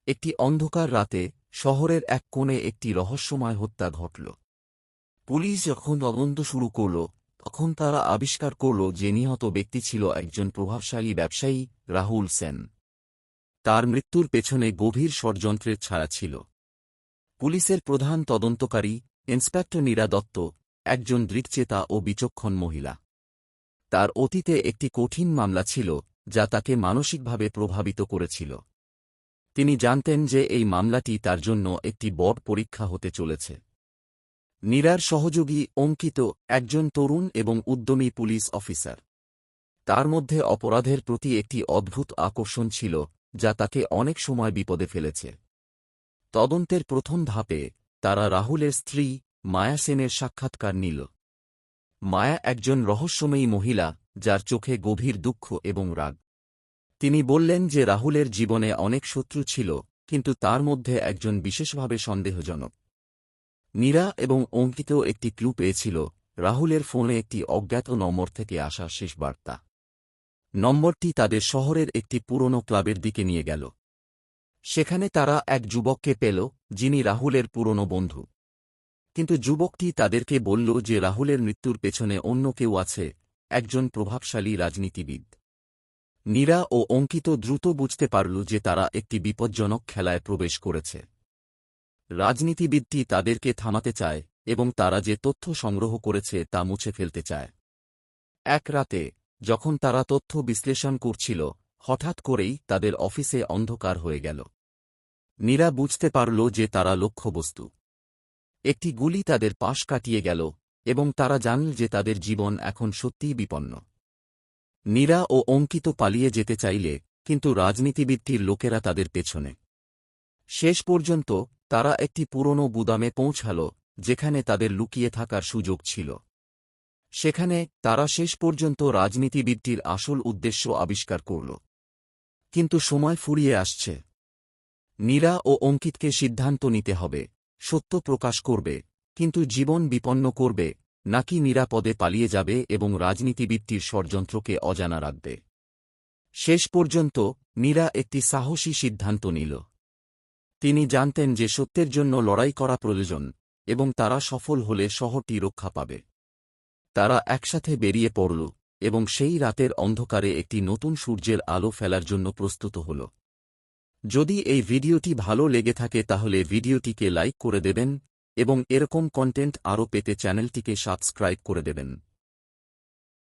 একটি অন্ধকার রাতে শহরের এক কোণে একটি রহস্যময় হত্যা ঘটল। পুলিশ যখন তদন্ত শুরু করল, তখন তারা আবিষ্কার করল যে নিহত ব্যক্তি ছিল একজন প্রভাবশালী ব্যবসায়ী, রাহুল সেন। তার মৃত্যুর পেছনে গভীর ষড়যন্ত্রের ছায়া ছিল। পুলিশের প্রধান তদন্তকারী, ইন্সপেক্টর নীরা দত্ত, একজন দৃঢ়চেতা ও বিচক্ষণ মহিলা। তার অতীতে একটি কঠিন মামলা ছিল যা তাকে মানসিকভাবে প্রভাবিত করেছিল। তিনি জানতেন যে এই মামলাটি তার জন্য একটি বড় পরীক্ষা হতে চলেছে। নীরার সহযোগী অঙ্কিত একজন তরুণ এবং উদ্যমী পুলিশ অফিসার। তার মধ্যে অপরাধের প্রতি একটি অদ্ভুত আকর্ষণ ছিল যা তাকে অনেক সময় বিপদে ফেলেছে। তদন্তের প্রথম ধাপে তারা রাহুলের স্ত্রী মায়া সেনের সাক্ষাৎকার নিল। মায়া একজন রহস্যময়ী মহিলা যার চোখে গভীর দুঃখ এবং রাগ। তিনি বললেন যে রাহুলের জীবনে অনেক শত্রু ছিল, কিন্তু তার মধ্যে একজন বিশেষভাবে সন্দেহজনক। নীরা এবং অঙ্কিত একটি ক্লু পেয়েছিল, রাহুলের ফোনে একটি অজ্ঞাত নম্বর থেকে আসা শেষ বার্তা। নম্বরটি তাদের শহরের একটি পুরনো ক্লাবের দিকে নিয়ে গেল। সেখানে তারা এক যুবককে পেল, যিনি রাহুলের পুরনো বন্ধু। কিন্তু যুবকটি তাদেরকে বলল যে রাহুলের মৃত্যুর পেছনে অন্য কেউ আছে, একজন প্রভাবশালী রাজনীতিবিদ। নীরা ও অঙ্কিত দ্রুত বুঝতে পারল যে তারা একটি বিপজ্জনক খেলায় প্রবেশ করেছে। রাজনীতিবিদটি তাদেরকে থামাতে চায় এবং তারা যে তথ্য সংগ্রহ করেছে তা মুছে ফেলতে চায়। এক রাতে যখন তারা তথ্য বিশ্লেষণ করছিল, হঠাৎ করেই তাদের অফিসে অন্ধকার হয়ে গেল। নীরা বুঝতে পারল যে তারা লক্ষ্যবস্তু। একটি গুলি তাদের পাশ কাটিয়ে গেল এবং তারা জানল যে তাদের জীবন এখন সত্যিই বিপন্ন। নীরা ও অঙ্কিত পালিয়ে যেতে চাইলে, কিন্তু রাজনীতিবিদটির লোকেরা তাদের পেছনে। শেষ পর্যন্ত তারা একটি পুরনো গুদামে পৌঁছাল, যেখানে তাদের লুকিয়ে থাকার সুযোগ ছিল। সেখানে তারা শেষ পর্যন্ত রাজনীতিবিদটির আসল উদ্দেশ্য আবিষ্কার করল। কিন্তু সময় ফুরিয়ে আসছে। নীরা ও অঙ্কিতকে সিদ্ধান্ত নিতে হবে, সত্য প্রকাশ করবে, কিন্তু জীবন বিপন্ন করবে, নাকি নিরাপদে পালিয়ে যাবে এবং রাজনীতিবিদটির ষড়যন্ত্রকে অজানা রাখবে। শেষ পর্যন্ত নীরা একটি সাহসী সিদ্ধান্ত নিল। তিনি জানতেন যে সত্যের জন্য লড়াই করা প্রয়োজন, এবং তারা সফল হলে শহরটি রক্ষা পাবে। তারা একসাথে বেরিয়ে পড়ল এবং সেই রাতের অন্ধকারে একটি নতুন সূর্যের আলো ফেলার জন্য প্রস্তুত হল। যদি এই ভিডিওটি ভালো লেগে থাকে তাহলে ভিডিওটিকে লাইক করে দেবেন এবং এরকম কন্টেন্ট আরও পেতে চ্যানেলটিকে সাবস্ক্রাইব করে দেবেন।